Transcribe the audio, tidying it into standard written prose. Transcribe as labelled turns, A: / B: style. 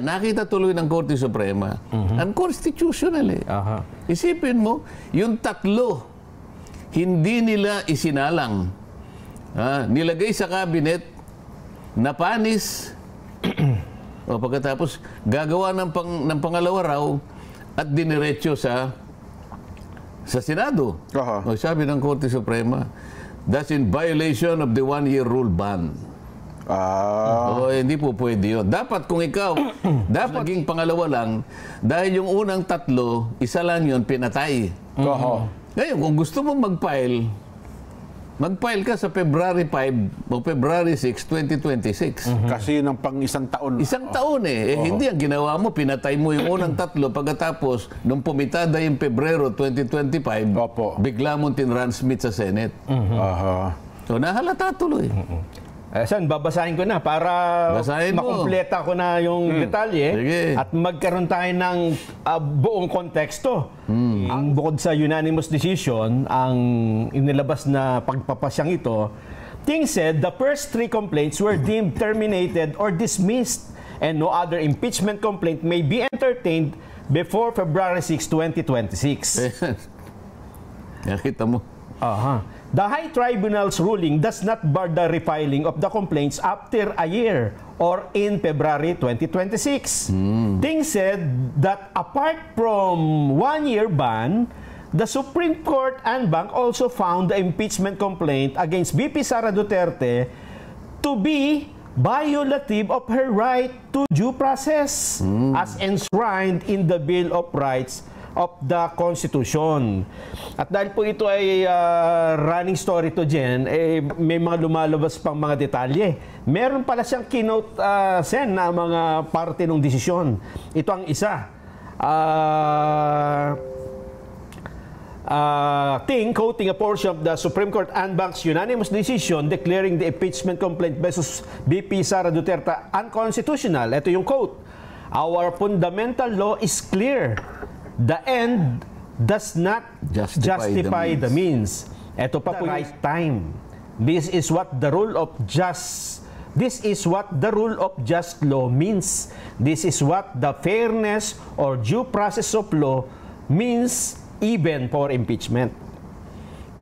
A: Nakita tuloy ng Korte Suprema. Unconstitutional eh. Isipin mo, yung tatlo, hindi nila isinalang. Nilagay sa cabinet, napanis, o pagkatapos gagawa ng pangalawa raw at diniretso sa Senado. O sabi ng Korte Suprema, that's in violation of the one-year rule ban. Hindi po pwede yun. Dapat kung ikaw, dapat naging pangalawa lang, dahil yung unang tatlo, isa lang yun, pinatay. Ngayon, kung gusto mong mag-file ka sa February 5 o February 6, 2026.
B: Kasi ng pang isang taon.
A: Isang taon eh. Hindi ang ginawa mo, pinatay mo yung unang tatlo, pagkatapos, nung pumitada yung Pebrero 2025, bigla mong tinransmit sa Senate. So, nahalata tuloy.
C: Sen, babasahin ko na para makumpleta ko na yung detalye. At magkaroon tayo ng buong konteksto. Ang bukod sa unanimous decision, ang inilabas na pagpapasyang ito, Ting said the first 3 complaints were deemed terminated or dismissed and no other impeachment complaint may be entertained before February 6, 2026.
A: Nakita mo.
C: The High Tribunal's ruling does not bar the refiling of the complaints after a year or in February 2026. Ting said that apart from 1-year ban, the Supreme Court and Bank also found the impeachment complaint against VP Sara Duterte to be violative of her right to due process as enshrined in the Bill of Rights of the Constitution. At dahil po ito ay running story to Jen, may mga lumalabas pang mga detalye. Meron pala siyang keynote Sen na mga parte ng desisyon. Ito ang isa. Ting quoting a portion of the Supreme Court and Bank's unanimous decision declaring the impeachment complaint versus VP Sara Duterte unconstitutional. Ito yung quote. Our fundamental law is clear. The end does not justify the means. Ito pa po right time. This is what the rule of just law means. This is what the fairness or due process of law means even for impeachment.